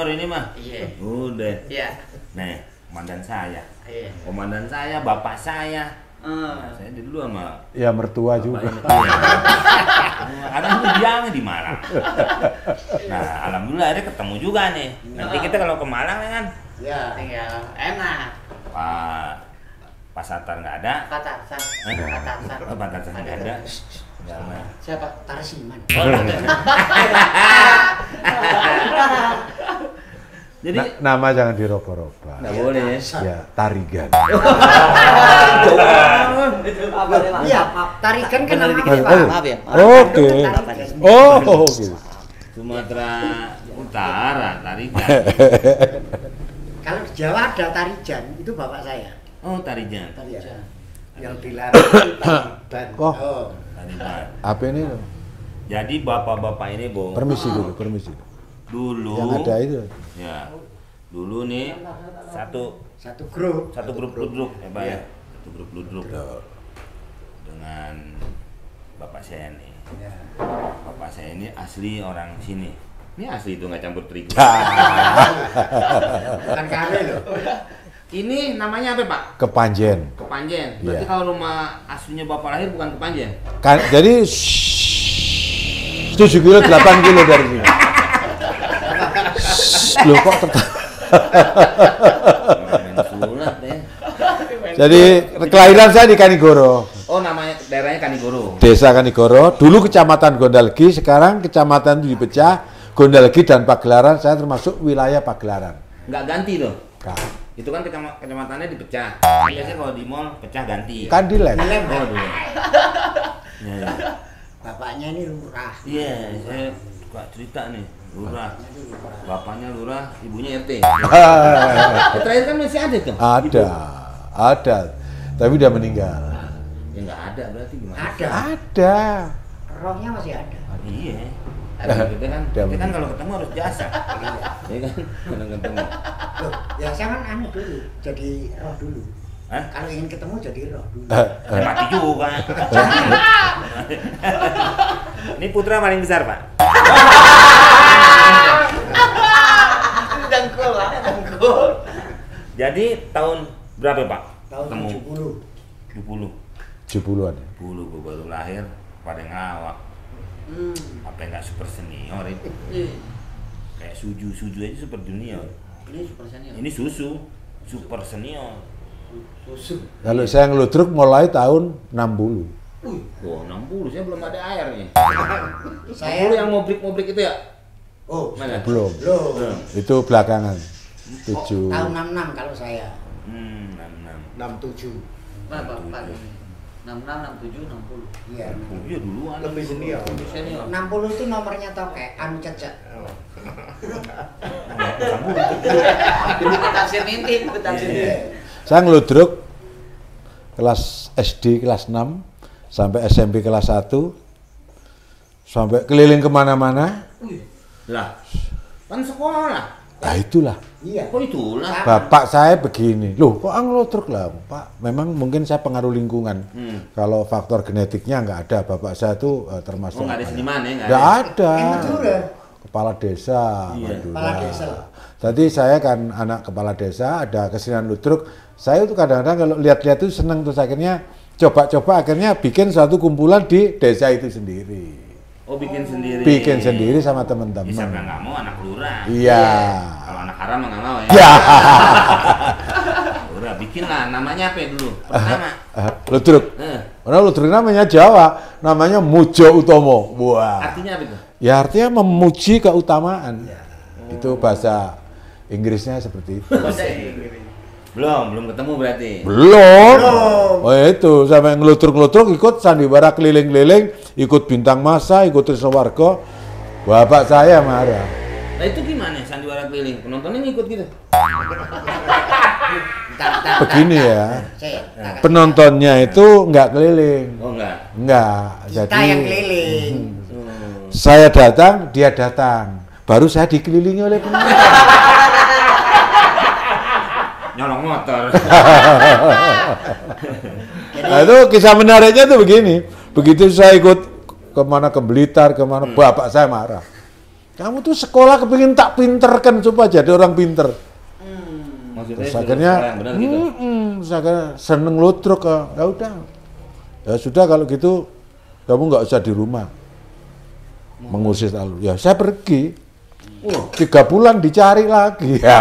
ini mah. Iya. Udah. Iya. Nih, komandan saya. Iya. Komandan saya, bapak saya. Nah, saya dulu sama Ya mertua juga. Karena itu diamnya di Malang. Nah, alhamdulillah akhirnya ketemu juga nih. Nanti kita kalau ke Malang kan, Ya, tinggal enak. Pak Satar nggak ada. Pak Tarsan. Pak Tarsan. Pak Tarsan nggak ada. Jangan. Siapa? Tarsiman. Jadi Nama jangan diroba-roba. nggak boleh. Ya, Tarigan. Iya, Tarigan kan nama Benar. kita. Maaf ya. Oke. Oh, gitu. Sumatera Utara, Tarigan. Kalau di Jawa ada Tarijan, itu bapak saya. Oh, Tarijan. Tarijan. Yang dilarang Tariban. Oh. Tarijan. Apa ini? Jadi bapak-bapak ini, Bung, Permisi dulu, permisi. dulu Yang ada itu. ya dulu nih satu Grup ludruk ya Pak ya, Iya. satu grup ludruk dengan bapak saya nih. Ya. Bapak saya ini asli orang sini, ini asli itu nggak campur terigu. Bukan kali loh. Ini namanya apa Pak? Kepanjen. Kepanjen. Berarti Iya. kalau rumah aslinya bapak lahir bukan Kepanjen? Kan, jadi 7 kilo 8 kilo dari sini. Loh kok Sulat ya. Jadi kelahiran saya di Kanigoro. Oh, namanya daerahnya Kanigoro. Desa Kanigoro, dulu kecamatan Gondalgi, sekarang kecamatan itu dipecah, Gondalgi dan Pagelaran, saya termasuk wilayah Pagelaran. Nggak ganti loh. Kan, Itu kan kecamatannya dipecah. Biasanya kalau di mall pecah ganti. kan dilem. Dilem. Oh, dulu. Ya, ya. Bapaknya ini lurah. Iya, saya suka cerita nih. Lurah. Bapaknya lurah, ibunya RT. Terakhir kan masih ada tuh. Ada, tapi udah meninggal. Ya nggak ada berarti gimana? Ada. Ada. Rohnya masih ada. Iya. Kita kan, Udah kita kan meninggal. kalau ketemu harus jasa. Iya kan? Kalau ketemu. Loh, ya saya kan anu dulu, jadi roh dulu. Hah? Kalau ingin ketemu jadi roh dulu. Ya, mati juga. Ini putra paling besar, Pak. Dengkul lah, dengkul. Jadi tahun berapa, Pak? Tahun Ketemu 70. 70. 70-an. 70 gue baru lahir pada ngawak. Apa nggak super senior itu? Kayak suju aja super junior. Ini super senior. Ini susu super senior. Susu. Kalau saya ngeludruk mulai tahun 60. Tuh 60, saya belum ada airnya. Saya 60 yang mobrik itu ya? Oh, Mana? Belum. belum. Itu belakangan. 7. Tahun 66 kalau saya. 66. 67. Berapa? 66, 67, 60. Iya. Oh iya duluan. Lebih senior. Lebih senior. 60 itu nomornya toke, anu cecek. Buku taksir mimpi, buku taksir mimpi. Saya ngeludruk kelas SD kelas 6 sampai SMP kelas 1 sampai keliling kemana-mana. Lah, kan sekolah. Nah itulah. Iya. Kok itulah? Bapak saya begini, loh kok ngeludruk lah Pak? Memang mungkin saya pengaruh lingkungan. Kalau faktor genetiknya nggak ada, bapak saya tuh termasuk. Oh nggak ada seniman ya? Nggak ada. Yang Madura. Kepala desa. Iya, Madura. kepala desa. Tadi saya kan anak kepala desa, ada kesenian ludruk. Saya tuh kadang-kadang kalau lihat-lihat tuh seneng, terus akhirnya coba-coba akhirnya bikin suatu kumpulan di desa itu sendiri. Oh bikin sendiri. Bikin sendiri sama Ya, siapa teman-teman. nggak mau anak lurah? Iya. Kalau anak haram mah nggak mau ya? Ya. Lurah bikin lah, namanya apa dulu? Pertama. Ludruk. Karena ludruk namanya Jawa, namanya Mujo Utomo. Wah. Artinya apa itu? Ya artinya memuji keutamaan. Itu bahasa Inggrisnya seperti itu. Belum ketemu berarti. Belum. Oh itu sampai ngelutruk-ngelutruk ikut sandiwara keliling-keliling, ikut bintang masa, ikut Trisno Warga. Bapak saya marah. Nah itu gimana sandiwara keliling? Penontonnya ngikut gitu? Begini ya, Saya, penontonnya itu nggak keliling. Oh enggak. Nggak. kita Jadi yang keliling. saya datang, dia datang. Baru saya dikelilingi oleh penonton. Nyolong motor. Nah itu kisah menariknya tuh begini. Begitu saya ikut kemana ke Blitar, kemana bapak saya marah. Kamu tuh sekolah kepingin tak pinterkan supaya jadi orang pinter. Maksudnya Terus akhirnya, yang benar gitu. saya seneng ludruk, ya udah. Ya sudah kalau gitu, kamu nggak usah di rumah mengurus lalu. Ya saya pergi. 3 bulan dicari lagi. Ya.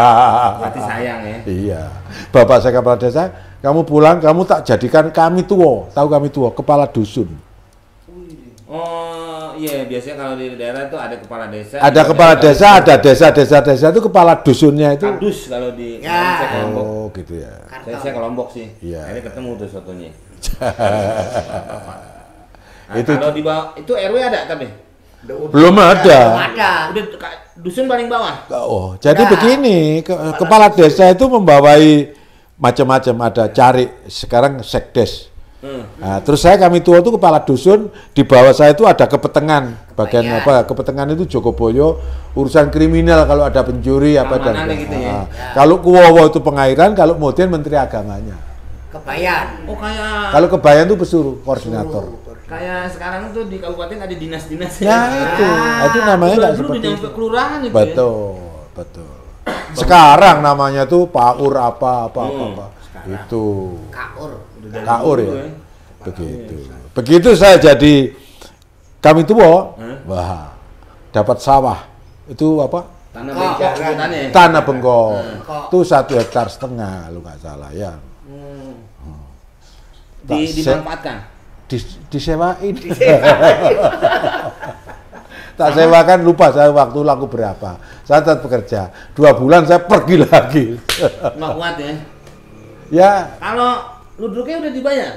Berarti sayang ya. Iya. Bapak saya kepala desa, kamu pulang, kamu tak jadikan kami tua. Tahu kami tua, kepala dusun. Oh iya, biasanya kalau di daerah itu ada kepala desa. Ada kepala desa, ada desa itu kepala dusunnya itu. Kardus kalau di Ya. saya ke Lombok. Oh gitu ya. Saya ke Lombok sih. Iya. Ini ketemu tuh sotonya. Nah, Itu- kalau di bawah itu RW ada tapi. Belum ada. Ada. Udah dusun paling bawah. Oh, jadi Nah. begini, kepala desa itu membawai macam-macam, ada cari, sekarang sekdes. Nah, terus kami tua itu kepala dusun, di bawah saya itu ada kepetengan, bagian Kepayan. kepetengan itu Jogoboyo, urusan kriminal kalau ada pencuri apa dan Keamanannya gitu ya. kalau Kuwowo itu pengairan, kalau Modern Menteri Agamanya. Kebayan. Oh kayak Kalau Kebayan itu pesuruh, koordinator. kayak sekarang tuh di kabupaten ada dinas-dinas. Ya itu namanya nggak Dulu seperti udah itu. nyampe kelurahan itu. Betul, betul. Sekarang namanya tuh Paur apa. Itu Kaur. Kaur ya. Begitu saya jadi kami tua, wah dapat sawah itu apa? Tanah Kok. bengkok sebutannya. Tanah bengkok. Kok. Itu 1,5 hektar lu nggak salah ya. Dimanfaatkan. Disewain. Tak sewakan lupa saya waktu laku berapa. Saya tetap bekerja. 2 bulan saya pergi lagi. Nggak kuat ya. Ya, Kalau ludruknya udah dibayar.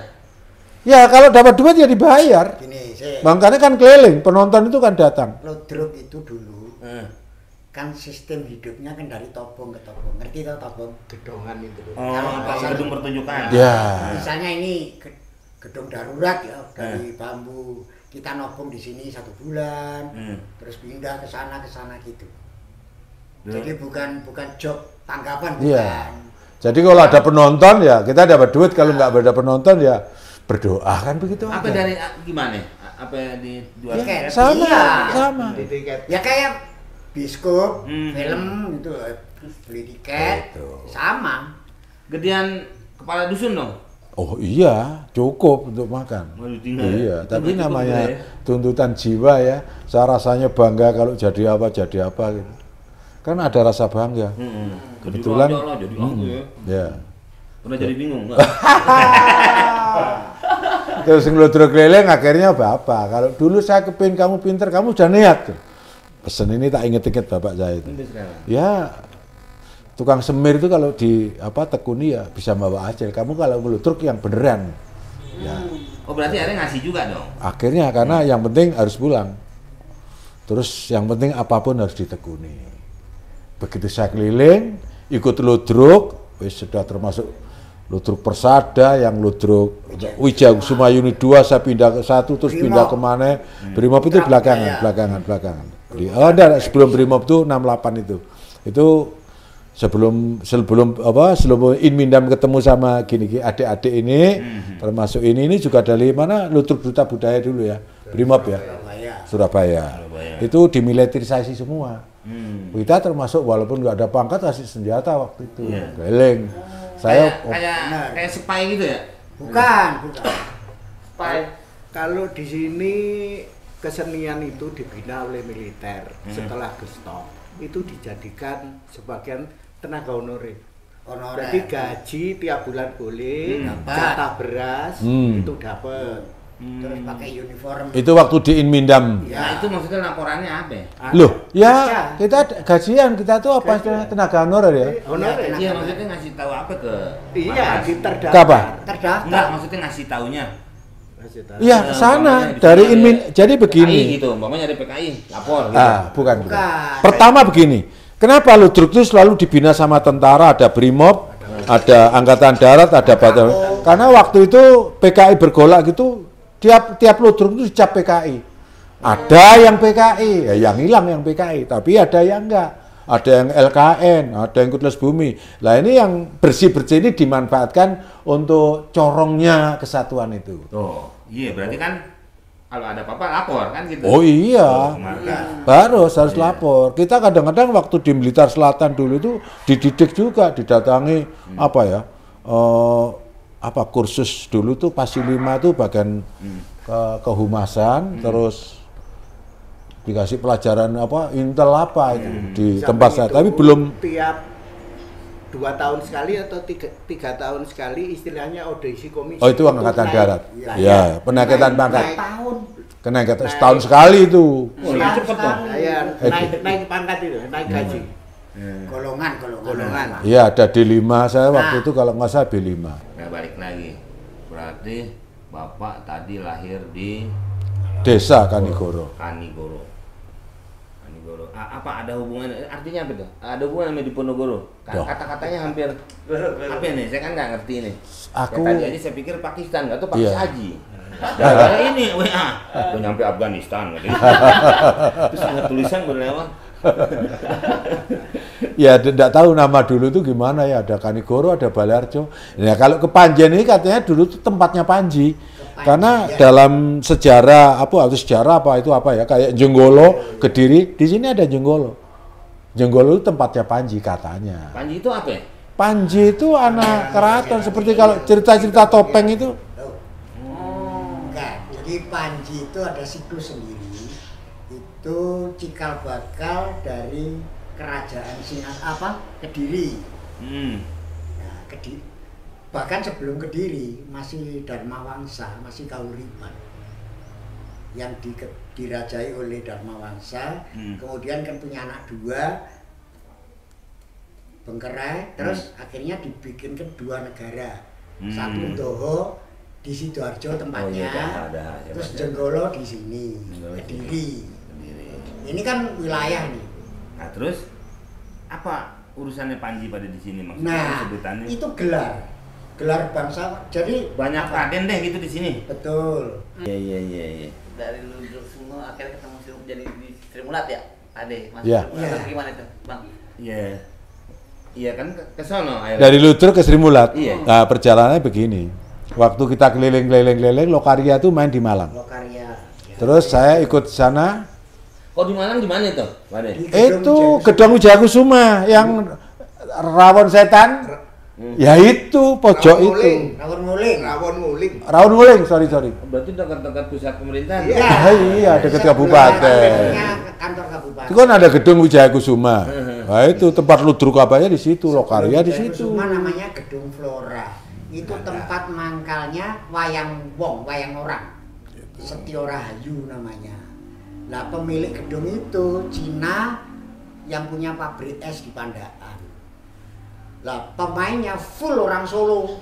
ya kalau dapat duit ya dibayar. Gini, saya Makanya kan keliling, penonton itu kan datang. ludruk itu dulu kan sistem hidupnya kan dari tobong ke tobong. Ngerti tau tobong? Gedongan itu. Oh, gedung pertunjukan. Ya. Misalnya ini gedung darurat ya dari bambu. Kita nobong di sini 1 bulan, terus pindah ke sana gitu. Jadi bukan job tanggapan, bukan. Iya. Jadi kalau ada penonton ya kita dapat duit, kalau nggak ada penonton ya berdoa kan begitu Apa aja. dari gimana? Apa di dua Ya, Tiket. sama, Iya. sama. Di tiket. Ya kayak biskop, Hmm. film gitu, beli tiket, Betul. sama. gedean kepala dusun dong? Oh iya, cukup untuk makan. Waduh, tinggal. Iya, Itu tapi cukup namanya ya. tuntutan jiwa ya. Saya rasanya bangga kalau jadi apa gitu. Kan ada rasa bangga. Kebetulan, Jadi aja lah, jadi aku ya. Ya. Pernah jadi bingung nggak? Terus ngeludruk keliling akhirnya bapak. Kalau dulu saya kepingin kamu pinter, kamu udah niat tuh. Pesen ini tak inget-inget bapak saya itu. Sampai sekarang. Ya, tukang semir itu kalau di tekuni ya bisa bawa hasil. Kamu kalau ngeludruk yang beneran. Ya. Oh berarti akhirnya ngasih juga dong? Akhirnya karena yang penting harus pulang. Terus yang penting apapun harus ditekuni. Begitu saya keliling, ikut ludruk, wis sudah termasuk ludruk Persada, yang ludruk Wijaya Sumayuni 2, saya pindah ke 1, terus Brimob. pindah kemana? Brimob itu belakangan. Ada sebelum Brimob itu 68 itu. Itu sebelum Inmindam ketemu sama gini adik-adik ini, termasuk ini juga dari mana ludruk Duta Budaya dulu ya, Brimob ya, Surabaya. Itu dimiliterisasi semua. Kita termasuk walaupun nggak ada pangkat kasih senjata waktu itu, keliling. Saya kayak sepai gitu ya? Bukan. Sepai. Kalau di sini kesenian itu dibina oleh militer setelah gestop itu dijadikan sebagian tenaga honorer. Honorer. Jadi gaji tiap bulan boleh, Dapat. jatah beras Hmm. itu dapat. Terus pakai uniform. itu waktu di Inmindam. Nah itu maksudnya laporannya apa ya? Loh, ya Kerja. kita gajian, kita tuh apa istilahnya, tenaga honorer ya? Honorer. Iya maksudnya ngasih tahu apa ke? Iya, Mas? diterdaftar. Ke apa? Enggak, Terdaftar. maksudnya ngasih taunya. Iya, ke sana dari Inmin. Jadi PKI begini. gitu, umpamanya ada PKI, lapor gitu. Bukan. Bukan. Pertama begini. Kenapa ludruk itu selalu dibina sama tentara, ada Brimob, ada Angkatan Darat, ada Batan. Karena waktu itu PKI bergolak gitu, tiap ludruk itu dicap PKI. Ada yang PKI, ya yang hilang yang PKI, tapi ada yang enggak. Ada yang LKN, ada yang Kutlas Bumi. Lah ini yang bersih-bersih ini dimanfaatkan untuk corongnya kesatuan itu. Tuh, iya berarti kan kalau ada apa-apa lapor kan gitu. Oh iya, harus Iya. lapor. Kita kadang-kadang waktu di Blitar Selatan dulu itu dididik juga, didatangi apa ya, apa kursus dulu tuh Pasi 5 tuh bagian kehumasan, terus dikasih pelajaran apa intel apa itu di tempat saya, tapi belum tiap 2 tahun sekali atau 3 tahun sekali istilahnya audisi komisi. Oh itu angkatan naik. darat, Ya, ya peningkatan pangkat, Tahun. kenaikan setahun sekali itu. Oh, ya cepet dong. Ya, naik pangkat itu, naik gaji. Golongan. Iya ada D5 saya waktu itu kalau nggak salah B5. Nah, balik lagi. Berarti Bapak tadi lahir di Desa Kanigoro. Kanigoro. Apa ada hubungan? Artinya apa tuh? Ada hubungan sama Diponegoro? Duh. Kata-katanya hampir apa nih? Saya kan nggak ngerti nih. Aku- Ya, tadi aja saya pikir Pakistan, nggak tahu Pakis Iya. Haji. Dan ini WA, udah nyampe Afghanistan. Terus ada tulisan berlewat. Ya tidak tahu nama dulu itu gimana ya, ada Kanigoro, ada Balarjo. Nah kalau ke Panjen ini katanya dulu itu tempatnya Panji. Karena dalam sejarah apa itu apa ya, kayak Jenggolo, Kediri, di sini ada Jenggolo. Jenggolo itu tempatnya Panji katanya. Panji itu apa ya? Panji itu anak keraton, seperti kalau cerita-cerita topeng itu. Enggak, jadi Panji itu ada siklus sendiri. Itu cikal bakal dari kerajaan Kediri. Nah, Kediri. Bahkan sebelum Kediri masih Dharma Wangsa, masih Kauripan yang dirajai oleh Dharma Wangsa. Kemudian kan punya anak 2 Bengkerai, terus akhirnya dibikinkan 2 negara. Satu Doho di Sidoarjo tempatnya, terus Jenggolo di sini, Kediri. Ini kan wilayah nih. Nah terus apa urusannya Panji pada di sini maksudnya? Nah, Sebutannya itu gelar bangsa. Jadi banyak raden deh gitu di sini. betul. Iya. Dari Ludruk semua akhirnya ketemu jadi di Sri Mulat ya, Ade, Mas. Iya. Sri Mulat gimana itu, Bang? Iya kan ke sono akhirnya. Dari Ludruk ke Sri Mulat. Iya. Nah perjalanannya begini. Waktu kita keliling-keliling, Lokaria tuh main di Malang. Lokaria. Terus saya ikut sana. Oh di Malang di mana itu? Mana? Di Gedung Itu Wijaya Gedung Wijaya Kusuma yang rawon setan. Ya itu pojok itu. Rawon Nguling. Rawon Nguling, sorry. Berarti dekat-dekat pusat pemerintahan. Iya. Iya, dekat kabupaten. Kantor kabupaten. Itu kan ada Gedung Wijaya Kusuma. Nah itu tempat ludruk apanya di situ, Lokaria di situ. Kusuma namanya Gedung Flora. Itu tempat mangkalnya wayang orang. Setio Rahayu namanya. Nah pemilik gedung itu Cina yang punya pabrik es di Pandaan. Lah pemainnya full orang Solo.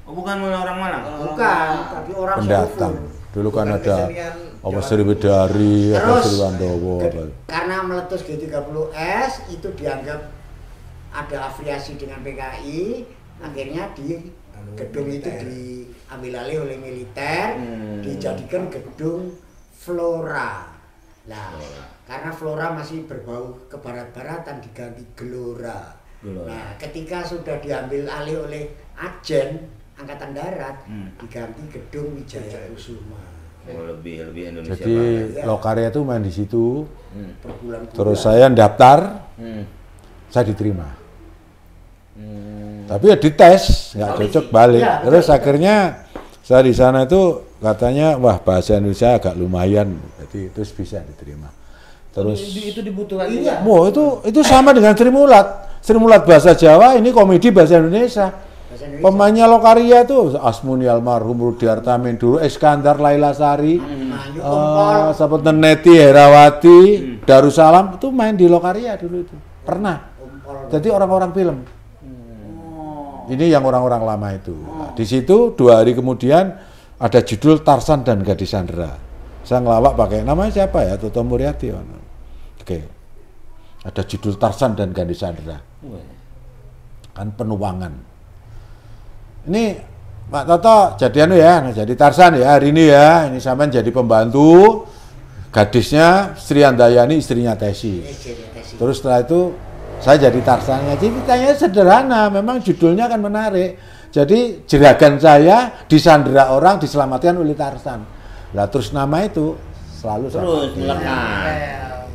Oh bukan orang Malang. Bukan, tapi orang Pendatang. Solo full. Dulu kan Bukan ada kesenian apa Jawa Sri Widari, apa Terus Sri Wandowo. karena meletus G30S itu dianggap ada afiliasi dengan PKI, akhirnya di gedung itu diambil alih oleh militer, dijadikan gedung Flora. Nah, karena Flora masih berbau ke barat-baratan diganti Gelora. Nah, ketika sudah diambil alih oleh Ajen Angkatan Darat, diganti gedung Wijaya Kusuma. Oh, lebih Indonesia Jadi banget. Lokaria tuh main di situ. Berbulan-bulan. Terus saya daftar, saya diterima. Tapi ya dites, nggak cocok balik. Ya, Terus akhirnya saya di sana itu katanya wah bahasa Indonesia agak lumayan, jadi terus bisa diterima. Terus Itu dibutuhkan Iya. wow itu sama dengan Sri Mulat. Sri Mulat bahasa Jawa, ini komedi bahasa Indonesia. Bahasa Indonesia. Pemainnya Lokaria tuh Asmuni almarhum, Rudi Artamin dulu, Iskandar, Laila Sari, Ayu Kompol. seperti Neti Herawati, Darussalam itu main di Lokaria dulu itu. Pernah. Kompol. Jadi orang-orang film. Ini yang orang-orang lama itu. Nah, di situ 2 hari kemudian ada judul Tarsan dan Gadis Sandra. Saya ngelawak pakai namanya siapa ya? Toto Muryati. Oke. Ada judul Tarsan dan Gadis Sandra. Kan penuangan. Ini Pak Toto jadi jadi Tarsan ya hari ini ya. Ini sampean jadi pembantu. Gadisnya Sri Andayani istrinya Tesi. Terus setelah itu saya jadi Tarsannya. Jadi ceritanya sederhana, memang judulnya kan menarik. Jadi jeragan saya disandera orang diselamatkan oleh Tarsan. Lah terus nama itu selalu Terus sama. melekat.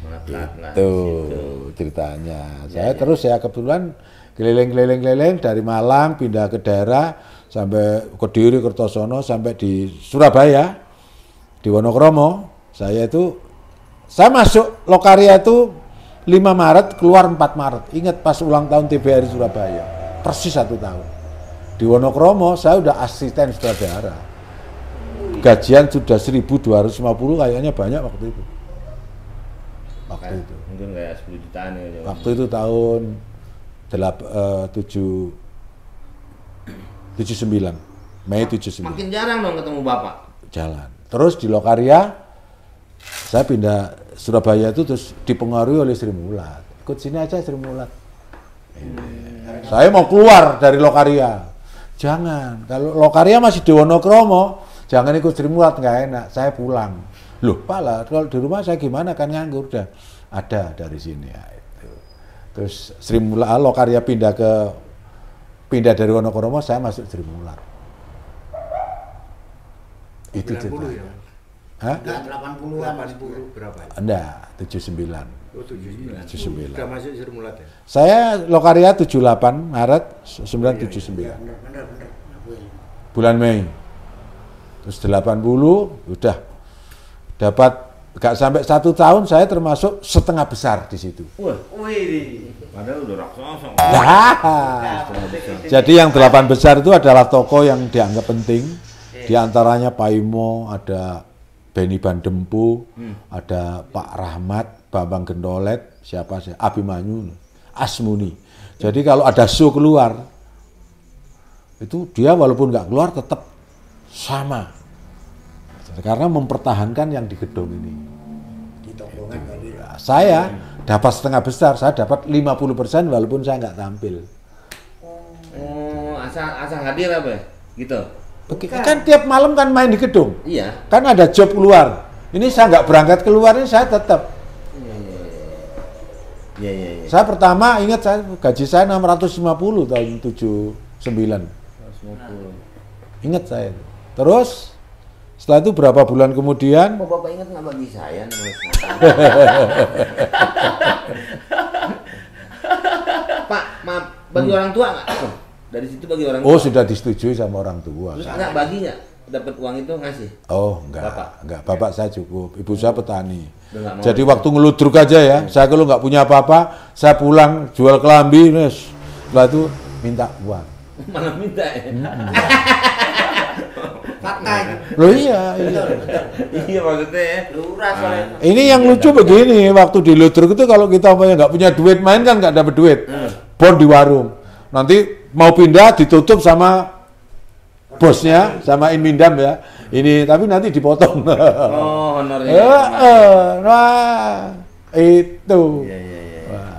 Melekat lah. Tuh ceritanya. Saya terus ya kebetulan keliling dari Malang pindah ke daerah sampai Kediri, Kertosono sampai di Surabaya, di Wonokromo. Saya masuk Lokaria itu 5 Maret, keluar 4 Maret. Ingat pas ulang tahun TVRI Surabaya, persis 1 tahun. Di Wonokromo saya udah asisten sutradara. Gajian sudah 1.250, kayaknya banyak waktu itu. Mungkin kayak 10 jutaan ya. Waktu itu tahun 79, Mei 79. Makin jarang dong ketemu Bapak. Jalan. Terus di Lokaria, saya pindah Surabaya itu terus dipengaruhi oleh Sri Mulat. Ikut sini aja Sri Mulat. Saya mau keluar dari Lokaria. Jangan, kalau Lokaria masih di Wonokromo, jangan ikut Sri Mulat, nggak enak. Saya pulang. Loh, Pak lah, kalau di rumah saya gimana, kan nganggur udah. Ada dari sini ya itu. Terus Sri Mulat, Lokaria pindah dari Wonokromo, saya masuk Sri Mulat. Itu 90 ceritanya. ya? Hah? Enggak 80-an. 80 berapa ya? Enggak, 79. Oh, 79. 79. Udah masuk Sri Mulat ya? Saya Lokaria 78 Maret 1979. Bener. Bulan Mei. Terus 80 udah dapat gak sampai 1 tahun, saya termasuk setengah besar di situ. Wah, Wih. padahal udah raksasa. Jadi yang 8 besar itu adalah tokoh yang dianggap penting. Di antaranya Pak Imo, ada Beni Bandempu, ada Pak Rahmat, Bambang Gendolet, siapa sih? Abimanyu, Asmuni. Jadi kalau ada show keluar, itu dia walaupun nggak keluar tetap sama. Karena mempertahankan yang di gedung ini. Saya dapat setengah besar, saya dapat 50% walaupun saya nggak tampil. Oh, asal hadir apa ya? Gitu. Kan tiap malam kan main di gedung. Iya. Kan ada job keluar. Ini saya nggak berangkat keluar, ini saya tetap. Iya. Saya pertama ingat saya gaji saya 650 tahun 79. 150. Ingat saya. Terus setelah itu berapa bulan kemudian? Kok Bapak ingat nggak bagi saya? Pak, maaf, bagi orang tua nggak? Dari situ bagi orang tua. Oh, sudah disetujui sama orang tua. Terus nggak bagi nggak? Dapat uang itu ngasih? Oh, enggak. Bapak? Enggak, bapak saya cukup. Ibu saya petani. Udah nggak mau. Jadi waktu ngeludruk aja ya, saya kalau nggak punya apa-apa, saya pulang jual kelambi, nes. Setelah itu minta uang. Malah minta ya? Fakta itu. Loh iya. Iya maksudnya ya. Lurah soalnya. Ini yang lucu begini, waktu di ludruk itu kalau kita nggak punya duit main kan nggak dapat duit. Bon di warung. Nanti mau pindah ditutup sama bosnya, sama Inmindam ya. Ini tapi nanti dipotong. Oh, honornya. Wah, itu. Iya.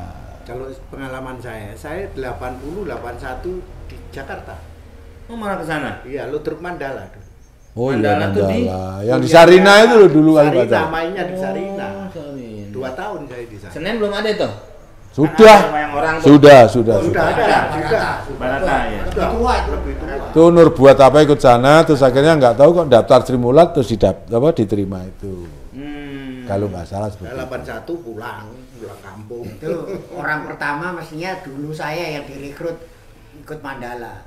Kalau pengalaman saya 80, 81 di Jakarta. Oh, malah ke sana. Iya, Ludruk Mandala. Oh iya, Mandala tuh di- Mandala. Yang di Sarina itu loh dulu kali Sarina, baca. mainnya di Sarina. Oh, Sarina. 2 tahun saya di sana. Senin belum ada itu? Sudah. Yang orang tuh. Sudah. Oh, sudah ada juga. Barata ya. Sudah Tua itu. lebih tua. Tuh Nur buat apa ikut sana, terus akhirnya nggak tahu kok daftar Sri Mulat terus diterima itu. Kalau nggak salah seperti itu. 81 pulang kampung. Itu orang pertama mestinya dulu saya yang direkrut ikut Mandala.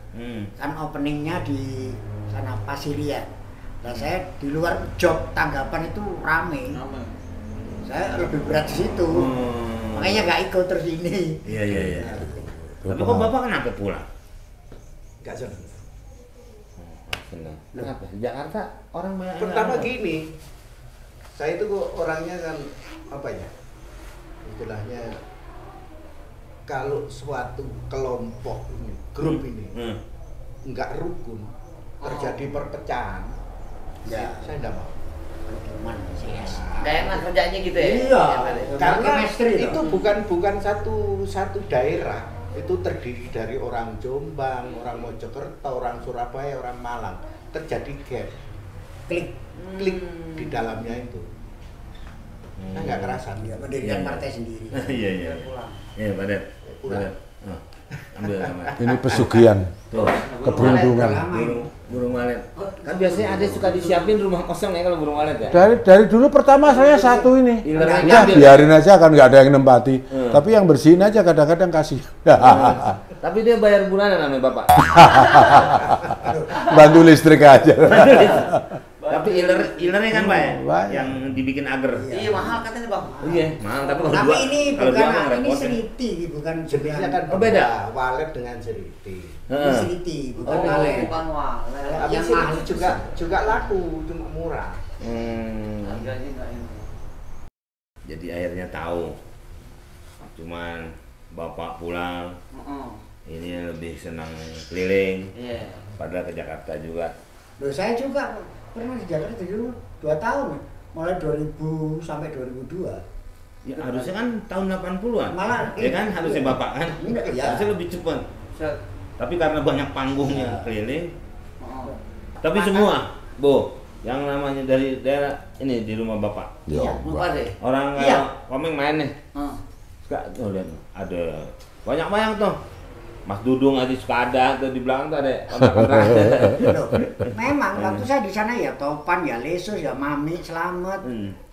Kan openingnya di sana Pasirian. Nah saya di luar job tanggapan itu rame. Saya lebih berat di situ. Makanya nggak ikut terus ini. Iya. Tapi kok Bapak kenapa pulang? Enggak senang. Senang. Kenapa? Di Jakarta orang banyak. Pertama gini, saya itu kok orangnya kan apa ya? Istilahnya kalau suatu kelompok ini, grup ini enggak rukun, terjadi perpecahan, Ya. saya enggak mau. Cuman CS. Gak enak kerjanya gitu ya? Iya. Karena Chemistry itu loh. bukan satu daerah, itu terdiri dari orang Jombang, orang Mojokerto, orang Surabaya, orang Malang. Terjadi gap, klik di dalamnya itu. Saya nggak kerasan. Ya, mendirikan partai sendiri. Iya. Iya, Badet. Pulang. Ambil sama. Ini pesugihan, Tuh, keberuntungan. burung malet. Kan biasanya ada suka disiapin rumah kosong ya kalau burung walet ya. Dari dulu pertama saya satu ini. Ilernya Ya, diambil. biarin aja kan nggak ada yang nempati. Tapi yang bersihin aja kadang-kadang kasih. Tapi dia bayar bulanan namanya bapak. Bantu listrik aja. Tapi ilernya kan pak ya, Banyak. yang dibikin ager. Iya mahal katanya bang. Iya, mahal. Tapi kalau Tapi dua, ini kalau dua bukan kan ini repot. seriti, bukan Jenisnya kan Oh, beda? walet dengan seriti. Ini seriti, bukan Oh, walet. bukan walet. Tapi Yang seriti mahal juga laku, cuma murah. Harganya nggak ini. Jadi akhirnya tahu. Cuman bapak pulang, ini lebih senang keliling. Iya. Padahal ke Jakarta juga. Loh, saya juga pernah di Jakarta dulu 2 tahun, mulai 2000 sampai 2002. Ya harusnya kan tahun 80-an. Malah, ya kan harusnya iya. bapak kan. Iya. Harusnya lebih cepat. Set. Tapi karena banyak panggungnya Iya. keliling. Oh. Tapi semua, Bu, yang namanya dari daerah ini di rumah bapak. Ya, Lupa deh. Orang Iya. komeng main nih. Oh. Suka tuh lihat ada banyak tuh. Mas Dudung aja suka ada tuh di belakang tuh ada kontak-kontak. Loh, memang waktu saya di sana ya Topan, ya Lesus, ya Mami, Slamet,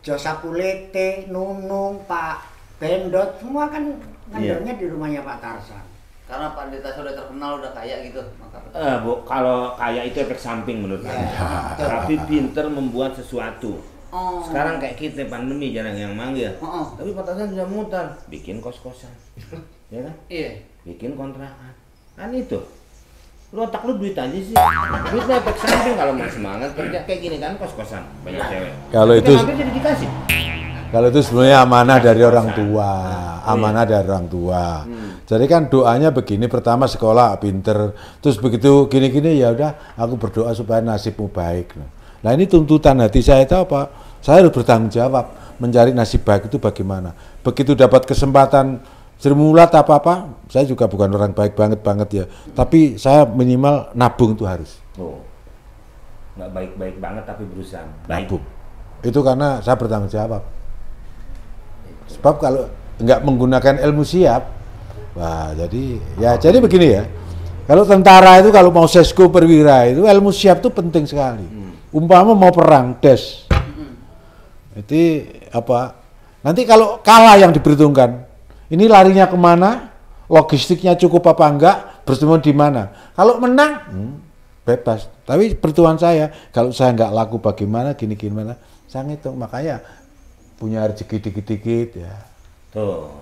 Josa Pulete, Nunung, Pak Bendot, semua kan ngendongnya di rumahnya Pak Tarsan. Karena Pak Deta sudah terkenal, udah kaya gitu. Maka. Bu, kalau kaya itu efek samping menurut saya. betul. Tapi pinter membuat sesuatu. Oh. Sekarang kayak kita pandemi jarang yang manggil. Oh. Tapi Pak Tarsan sudah mutar, bikin kos-kosan. Ya kan? Iya. Bikin kontrakan. Kan itu. Lu otak lu duit aja sih. Duit mah efek samping kalau mau semangat kerja kayak gini kan kos-kosan banyak cewek. Kalau Tapi itu- hampir jadi dikasih. Kalau itu sebenarnya amanah dari orang tua, amanah dari orang tua. Jadi kan doanya begini, pertama sekolah pinter, terus begitu gini-gini ya udah, aku berdoa supaya nasibmu baik. Nah ini tuntutan hati saya itu apa? Saya harus bertanggung jawab mencari nasib baik itu bagaimana. Begitu dapat kesempatan Sri Mulat apa-apa, saya juga bukan orang baik banget ya. Tapi saya minimal nabung itu harus. Oh. Nggak baik-baik banget tapi berusaha. Baik. Nabung. Itu karena saya bertanggung jawab. Sebab kalau nggak menggunakan ilmu siap, wah jadi begini ya. Kalau tentara itu kalau mau sesko perwira itu ilmu siap itu penting sekali. Umpama mau perang, des. Itu apa? Nanti kalau kalah yang diperhitungkan, ini larinya kemana, logistiknya cukup apa enggak, bertemu di mana. Kalau menang, bebas. Tapi perhitungan saya, kalau saya nggak laku bagaimana, gini-gimana, saya ngitung. Makanya punya rezeki dikit-dikit ya. Tuh.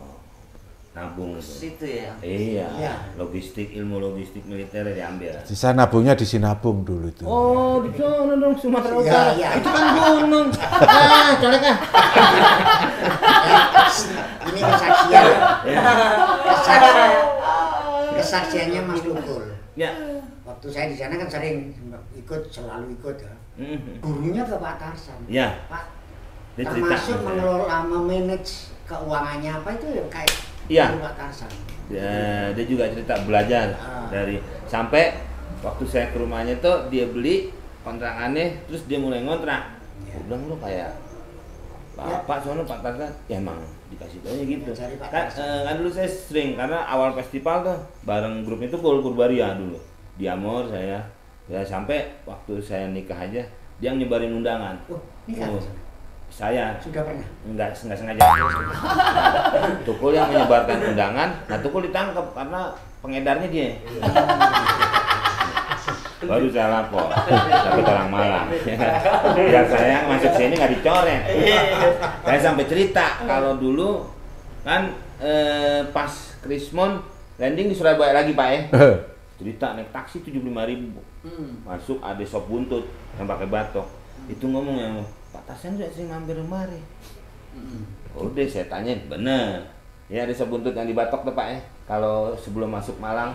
Nabung tuh. Situ ya. Iya. Iya. Logistik, ilmu logistik militer diambil. Saya nabungnya di Sinabung dulu itu. Oh, di sana dong Sumatera Iya, Utara. iya. Itu kan gunung. Ah, colek ah. Ini kesaksian, Ya. kesaksiannya Mas Lukul. Ya. Waktu saya di sana kan sering selalu ikut ya. Mhm. Gurunya ke Pak Tarsan. Ya. Pak, Dia cerita. termasuk mengelola, memanage keuangannya apa itu ya kayak Iya. guru Pak Tarsan. Dia juga cerita belajar dari sampai waktu saya ke rumahnya tuh dia beli kontrakannya terus dia mulai ngontrak. Gue bilang lu kayak Bapak soalnya Pak Tarsan ya emang dikasih taunya gitu. Cari Pak Kan, Tarsan. kan dulu saya sering karena awal festival tuh bareng grup itu Purbaria dulu. Di Amor saya ya sampai waktu saya nikah aja dia nyebarin undangan. Oh, nikah Oh, di sana? saya Sudah pernah? enggak sengaja. Tukul yang menyebarkan undangan, nah Tukul ditangkap karena pengedarnya dia. Baru saya lapor, dapat orang Malang. Biar saya masuk sini nggak dicoret. Saya sampai cerita kalau dulu kan pas Krismon landing di Surabaya lagi Pak ya. Cerita naik taksi 75.000. Masuk ada sop buntut yang pakai batok. Itu ngomong yang Pak Tarsan juga sering mampir kemari. Udah saya tanya bener. Ya ada sop buntut yang di batok tuh Pak ya. Kalau sebelum masuk Malang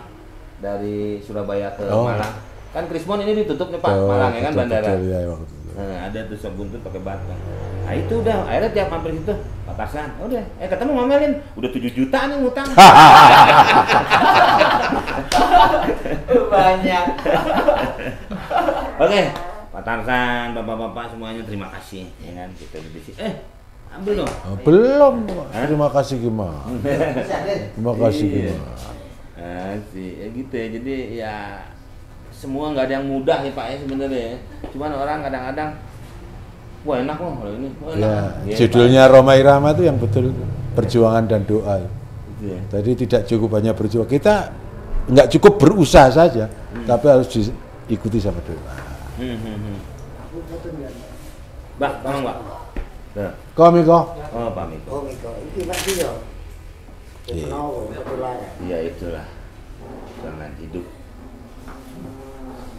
dari Surabaya ke Malang. Kan Krismon ini ditutup nih Pak, Malang ya kan bandara. Ya, Nah, ada tuh sop buntut pakai batok. Nah itu udah, akhirnya tiap mampir situ Pak Tarsan, udah, ketemu ngomelin, udah 7 juta nih ngutang. Banyak. Oke, Pak Tarsan, bapak-bapak semuanya terima kasih, ya kan kita di sini. Ambil dong. Belum. Terima kasih gimana? Bisa deh. Terima kasih Iya. gimana? Nah, sih, ya gitu ya. Jadi ya semua nggak ada yang mudah ya Pak ya sebenarnya ya. Cuman orang kadang-kadang wah enak loh kalau ini. Wah, enak. Ya, judulnya Rhoma Irama itu yang betul perjuangan dan doa. Gitu ya. Jadi tidak cukup hanya berjuang. Kita nggak cukup berusaha saja, tapi harus diikuti sama doa. Mbak, tolong Mbak. Nah. Kau Miko? Oh Pak Miko. Oh Miko, ini Pak Dio. Iya. Iya itulah jalan hidup.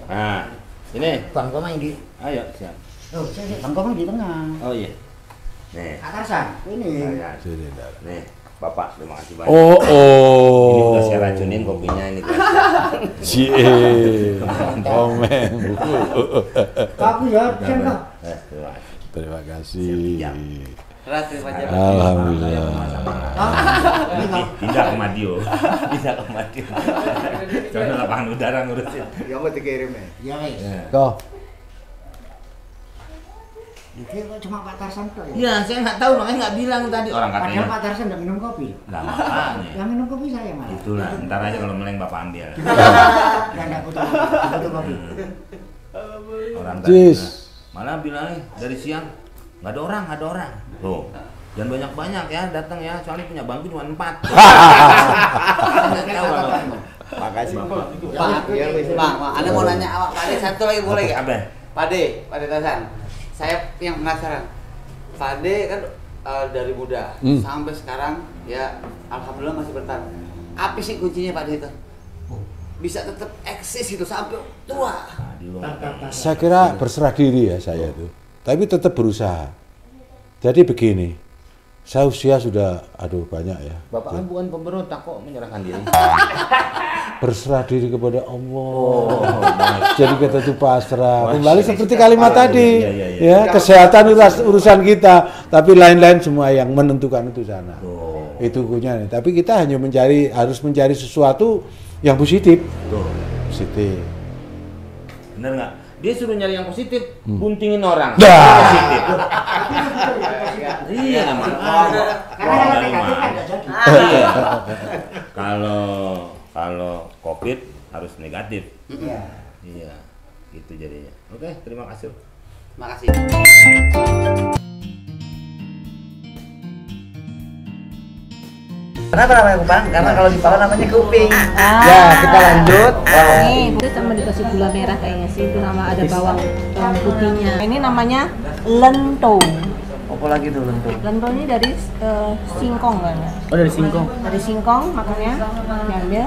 Nah, ini. Bang Komang di. Ayo siap. Oh, Bang Komang di tengah. Oh iya. Nih. Atasan, ini. Nih, Bapak terima kasih banyak. Oh, Ini udah saya racunin kopinya ini. cie, komen. Kamu ya, siapa? Terima kasih. Terima kasih. Terima kasih. Alhamdulillah. Pindah ke Madio. Pindah ke Madio. Soalnya lapangan udara ngurusin. Ya mau dikirim ya. Ya guys. Kau, Itu kok cuma Pak Tarsan kok ya? Iya, saya nggak tahu makanya nggak bilang tadi orang Padahal katanya. Pak Tarsan udah minum kopi. Lah makanya. Yang minum kopi saya malah. Itulah, ntar aja kalau meleng Bapak ambil. Ya enggak butuh kopi. Orang Jis. malah bilangnya dari siang nggak ada orang. Tuh, jangan banyak-banyak ya datang ya, soalnya punya bangku cuma 4. Nggak tahu kalau. Makasih. Pak, Anda mau nanya awak Pak De satu lagi boleh nggak? Apa? Pak De Tarsan, saya yang penasaran. Pak De kan dari muda sampai sekarang ya alhamdulillah masih bertahan. Apa sih kuncinya Pak De itu? Bisa tetap eksis gitu sampai tua. saya kira berserah diri ya saya itu. Tapi tetap berusaha. Jadi begini, saya usia sudah, banyak ya. Bapak kan bukan pemberontak kok menyerahkan diri. Berserah diri kepada Allah. Jadi kita itu pasrah. Kembali seperti kalimat tadi, ya kesehatan urusan kita, tapi lain-lain semua yang menentukan itu sana. Itu punya. Tapi kita hanya harus mencari sesuatu yang positif. Positif. Bener nggak? Dia suruh nyari yang positif, buntingin orang. Dah. Positif. Iya, kalau COVID harus negatif. Iya, gitu jadinya. Oke, terima kasih. Terima kasih. Kenapa namanya kupang? Karena kalau di Palu namanya kuping. Ya, kita lanjut. Ini itu sama dikasih gula merah kayaknya sih, itu sama ada bawang putihnya. Ini namanya lento. Apa lagi tuh lentur? Lento ini dari singkong kan ya? Oh dari singkong. Dari singkong makanya diambil.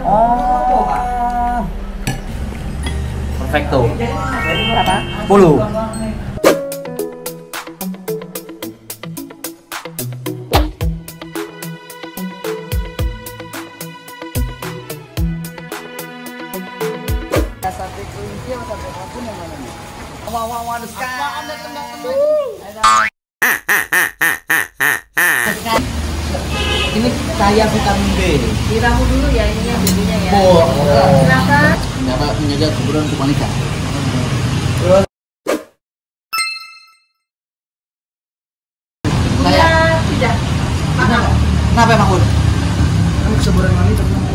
Oh. Perfecto. Berapa? 10. Sate kelinci atau sate kalkun yang mana nih? Wah, sekali. Ini kaya vitamin B. Diramu dulu ya ininya bumbunya ya. Silakan. Dapat menjaga kebutuhan untuk wanita. Bumbunya tidak. Kenapa emang Bun? Kan kesuburan wanita.